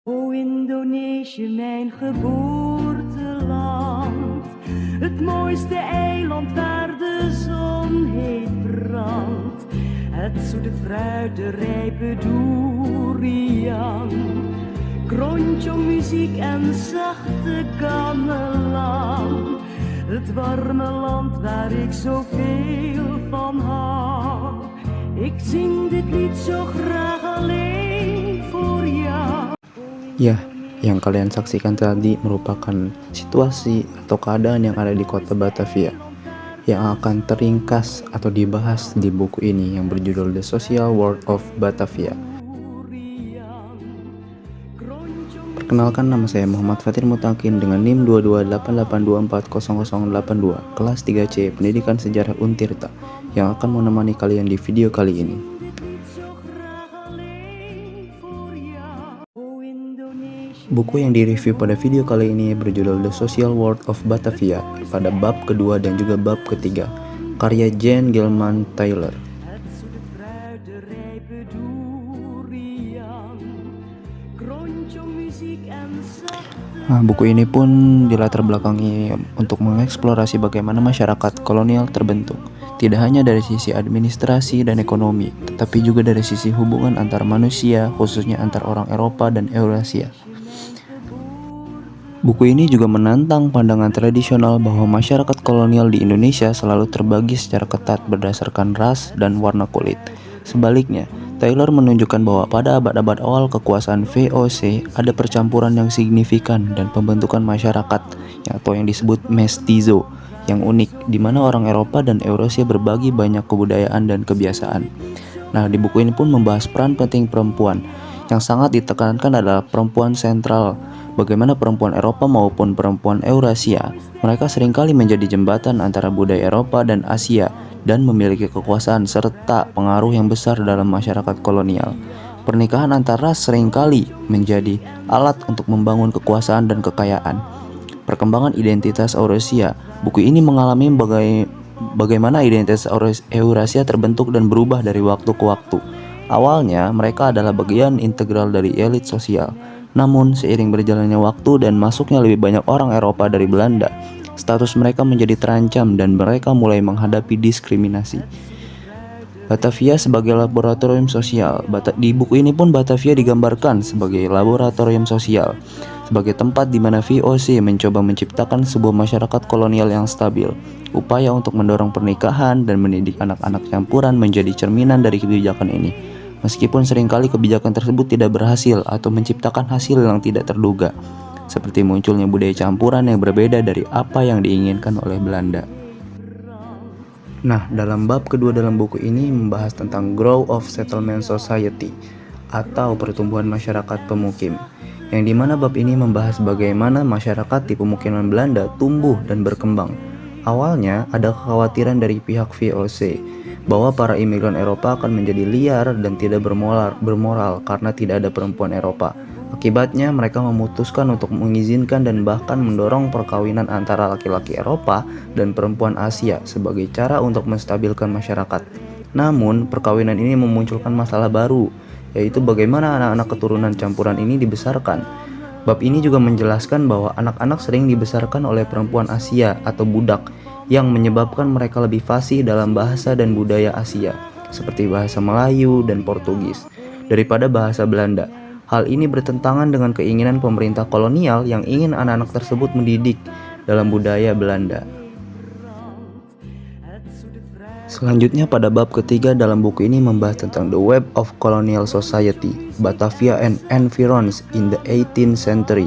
O Indonesië, mijn geboorteland, het mooiste eiland waar de zon heet brandt. Het zoete fruit, de rijpe durian, muziek en zachte gamelan. Het warme land waar ik zoveel van hou. Ik zing dit lied zo graag alleen voor jou. Ya, yang kalian saksikan tadi merupakan situasi atau keadaan yang ada di kota Batavia yang akan teringkas atau dibahas di buku ini yang berjudul The Social World of Batavia. Perkenalkan, nama saya Muhammad Fatir Mutakin dengan NIM 22882400082, kelas 3C Pendidikan Sejarah Untirta, yang akan menemani kalian di video kali ini. Buku yang direview pada video kali ini berjudul The Social World of Batavia pada bab kedua dan juga bab ketiga, karya Jan Gilman Taylor. Buku ini pun dilatar belakangi untuk mengeksplorasi bagaimana masyarakat kolonial terbentuk, tidak hanya dari sisi administrasi dan ekonomi, tetapi juga dari sisi hubungan antar manusia, khususnya antar orang Eropa dan Eurasia. Buku ini juga menantang pandangan tradisional bahwa masyarakat kolonial di Indonesia selalu terbagi secara ketat berdasarkan ras dan warna kulit. Sebaliknya, Taylor menunjukkan bahwa pada abad-abad awal kekuasaan VOC ada percampuran yang signifikan dan pembentukan masyarakat atau yang disebut mestizo yang unik, di mana orang Eropa dan Eurasia berbagi banyak kebudayaan dan kebiasaan. Nah, di buku ini pun membahas peran penting perempuan. Yang sangat ditekankan adalah perempuan sentral. Bagaimana perempuan Eropa maupun perempuan Eurasia, mereka seringkali menjadi jembatan antara budaya Eropa dan Asia dan memiliki kekuasaan serta pengaruh yang besar dalam masyarakat kolonial. Pernikahan antar ras seringkali menjadi alat untuk membangun kekuasaan dan kekayaan. Perkembangan identitas Eurasia, buku ini mengalami bagaimana identitas Eurasia terbentuk dan berubah dari waktu ke waktu. Awalnya, mereka adalah bagian integral dari elit sosial. Namun, seiring berjalannya waktu dan masuknya lebih banyak orang Eropa dari Belanda, status mereka menjadi terancam dan mereka mulai menghadapi diskriminasi. Batavia sebagai laboratorium sosial. Di buku ini pun Batavia digambarkan sebagai laboratorium sosial, sebagai tempat di mana VOC mencoba menciptakan sebuah masyarakat kolonial yang stabil. Upaya untuk mendorong pernikahan dan mendidik anak-anak campuran menjadi cerminan dari kebijakan ini. Meskipun seringkali kebijakan tersebut tidak berhasil atau menciptakan hasil yang tidak terduga, seperti munculnya budaya campuran yang berbeda dari apa yang diinginkan oleh Belanda. Nah, dalam bab kedua dalam buku ini membahas tentang Growth of Settlement Society atau pertumbuhan masyarakat pemukim, yang dimana bab ini membahas bagaimana masyarakat di pemukiman Belanda tumbuh dan berkembang. Awalnya ada kekhawatiran dari pihak VOC bahwa para imigran Eropa akan menjadi liar dan tidak bermoral karena tidak ada perempuan Eropa. Akibatnya mereka memutuskan untuk mengizinkan dan bahkan mendorong perkawinan antara laki-laki Eropa dan perempuan Asia sebagai cara untuk menstabilkan masyarakat. Namun, perkawinan ini memunculkan masalah baru, yaitu bagaimana anak-anak keturunan campuran ini dibesarkan. Bab ini juga menjelaskan bahwa anak-anak sering dibesarkan oleh perempuan Asia atau budak, yang menyebabkan mereka lebih fasih dalam bahasa dan budaya Asia, seperti bahasa Melayu dan Portugis, daripada bahasa Belanda. Hal ini bertentangan dengan keinginan pemerintah kolonial yang ingin anak-anak tersebut mendidik dalam budaya Belanda. Selanjutnya pada bab ketiga dalam buku ini membahas tentang The Web of Colonial Society, Batavia and Environs in the 18th Century,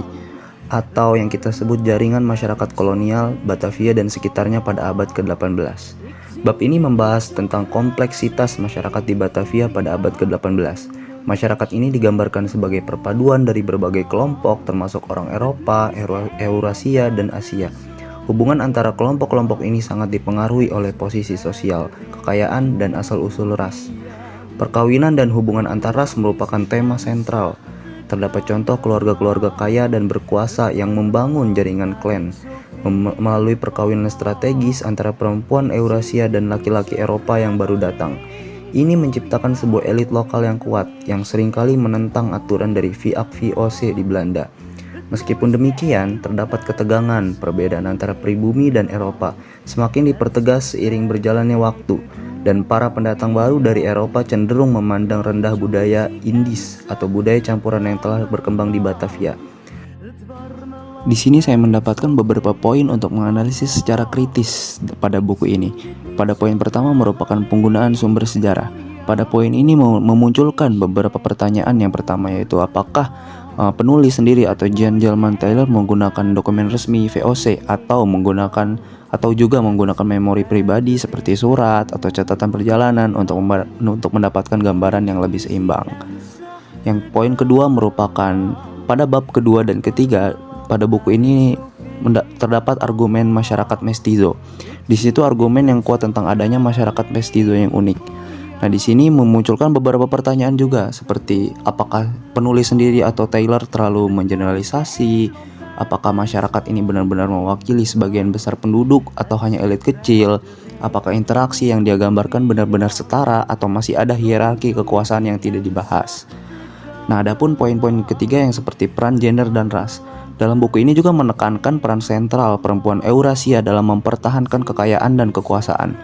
atau yang kita sebut jaringan masyarakat kolonial Batavia dan sekitarnya pada abad ke-18. Bab ini membahas tentang kompleksitas masyarakat di Batavia pada abad ke-18. Masyarakat ini digambarkan sebagai perpaduan dari berbagai kelompok termasuk orang Eropa, Eurasia, dan Asia. Hubungan antara kelompok-kelompok ini sangat dipengaruhi oleh posisi sosial, kekayaan, dan asal-usul ras. Perkawinan dan hubungan antar ras merupakan tema sentral. Terdapat contoh keluarga-keluarga kaya dan berkuasa yang membangun jaringan klan melalui perkawinan strategis antara perempuan Eurasia dan laki-laki Eropa yang baru datang. Ini menciptakan sebuah elit lokal yang kuat, yang seringkali menentang aturan dari pihak VOC di Belanda. Meskipun demikian, terdapat ketegangan. Perbedaan antara pribumi dan Eropa semakin dipertegas seiring berjalannya waktu, dan para pendatang baru dari Eropa cenderung memandang rendah budaya Indis atau budaya campuran yang telah berkembang di Batavia. Di sini saya mendapatkan beberapa poin untuk menganalisis secara kritis pada buku ini. Pada poin pertama merupakan penggunaan sumber sejarah. Pada poin ini memunculkan beberapa pertanyaan. Yang pertama yaitu apakah penulis sendiri atau Jean Gelman Taylor menggunakan dokumen resmi VOC atau juga menggunakan memori pribadi seperti surat atau catatan perjalanan untuk mendapatkan gambaran yang lebih seimbang. Yang poin kedua merupakan pada bab kedua dan ketiga. Pada buku ini terdapat argumen masyarakat mestizo. Di situ argumen yang kuat tentang adanya masyarakat mestizo yang unik. Nah, di sini memunculkan beberapa pertanyaan juga, seperti apakah penulis sendiri atau Taylor terlalu mengeneralisasi? Apakah masyarakat ini benar-benar mewakili sebagian besar penduduk atau hanya elit kecil? Apakah interaksi yang dia gambarkan benar-benar setara atau masih ada hierarki kekuasaan yang tidak dibahas? Nah, adapun poin-poin ketiga yang seperti peran gender dan ras. Dalam buku ini juga menekankan peran sentral perempuan Eurasia dalam mempertahankan kekayaan dan kekuasaan.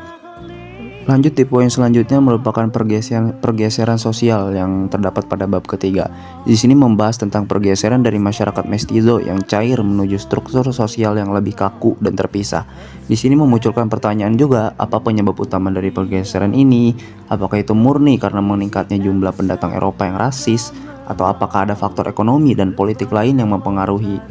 Lanjut di poin selanjutnya merupakan pergeseran sosial yang terdapat pada bab ketiga. Di sini membahas tentang pergeseran dari masyarakat mestizo yang cair menuju struktur sosial yang lebih kaku dan terpisah. Di sini memunculkan pertanyaan juga, apa penyebab utama dari pergeseran ini? Apakah itu murni karena meningkatnya jumlah pendatang Eropa yang rasis, atau apakah ada faktor ekonomi dan politik lain yang mempengaruhi?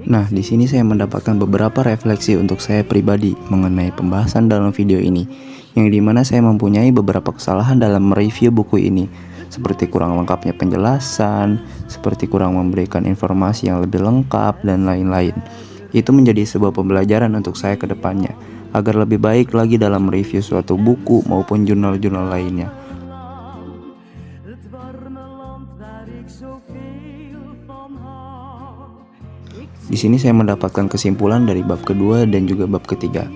Nah, di sini saya mendapatkan beberapa refleksi untuk saya pribadi mengenai pembahasan dalam video ini, yang dimana saya mempunyai beberapa kesalahan dalam mereview buku ini, seperti kurang lengkapnya penjelasan, seperti kurang memberikan informasi yang lebih lengkap, dan lain-lain. Itu menjadi sebuah pembelajaran untuk saya ke depannya, agar lebih baik lagi dalam mereview suatu buku maupun jurnal-jurnal lainnya. Di sini saya mendapatkan kesimpulan dari bab kedua dan juga bab ketiga.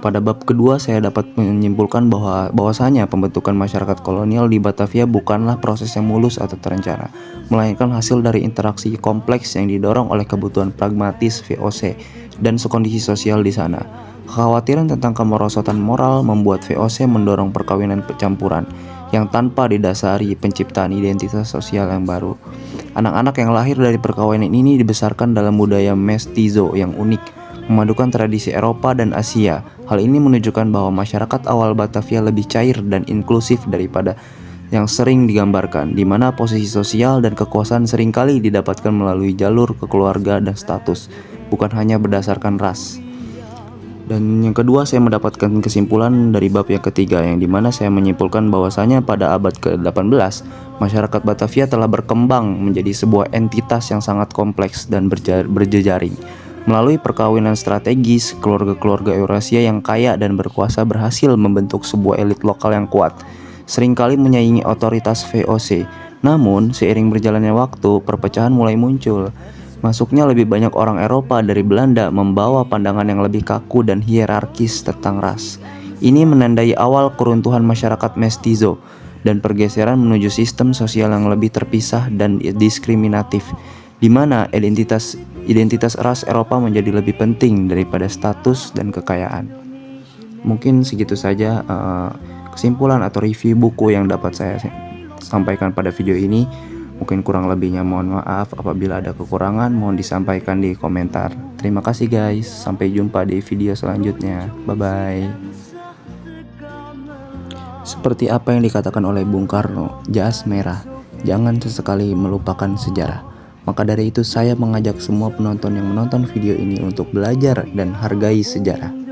Pada bab kedua saya dapat menyimpulkan bahwasanya pembentukan masyarakat kolonial di Batavia bukanlah proses yang mulus atau terencana, melainkan hasil dari interaksi kompleks yang didorong oleh kebutuhan pragmatis VOC dan kondisi sosial di sana. Kekhawatiran tentang kemerosotan moral membuat VOC mendorong perkawinan campuran yang tanpa didasari penciptaan identitas sosial yang baru. Anak-anak yang lahir dari perkawinan ini dibesarkan dalam budaya mestizo yang unik, memadukan tradisi Eropa dan Asia. Hal ini menunjukkan bahwa masyarakat awal Batavia lebih cair dan inklusif daripada yang sering digambarkan, di mana posisi sosial dan kekuasaan seringkali didapatkan melalui jalur kekeluarga dan status, bukan hanya berdasarkan ras. Dan yang kedua, saya mendapatkan kesimpulan dari bab yang ketiga, yang dimana saya menyimpulkan bahwasanya pada abad ke-18 masyarakat Batavia telah berkembang menjadi sebuah entitas yang sangat kompleks dan berjejaring. Melalui perkawinan strategis, keluarga-keluarga Eurasia yang kaya dan berkuasa berhasil membentuk sebuah elit lokal yang kuat, seringkali menyaingi otoritas VOC. Namun, seiring berjalannya waktu, perpecahan mulai muncul. Masuknya lebih banyak orang Eropa dari Belanda membawa pandangan yang lebih kaku dan hierarkis tentang ras. Ini menandai awal keruntuhan masyarakat mestizo dan pergeseran menuju sistem sosial yang lebih terpisah dan diskriminatif, di mana identitas ras Eropa menjadi lebih penting daripada status dan kekayaan. Mungkin segitu saja kesimpulan atau review buku yang dapat saya sampaikan pada video ini. Mungkin kurang lebihnya mohon maaf, apabila ada kekurangan mohon disampaikan di komentar. Terima kasih guys, sampai jumpa di video selanjutnya. Bye bye. Seperti apa yang dikatakan oleh Bung Karno, jas merah, jangan sesekali melupakan sejarah. Maka dari itu saya mengajak semua penonton yang menonton video ini untuk belajar dan hargai sejarah.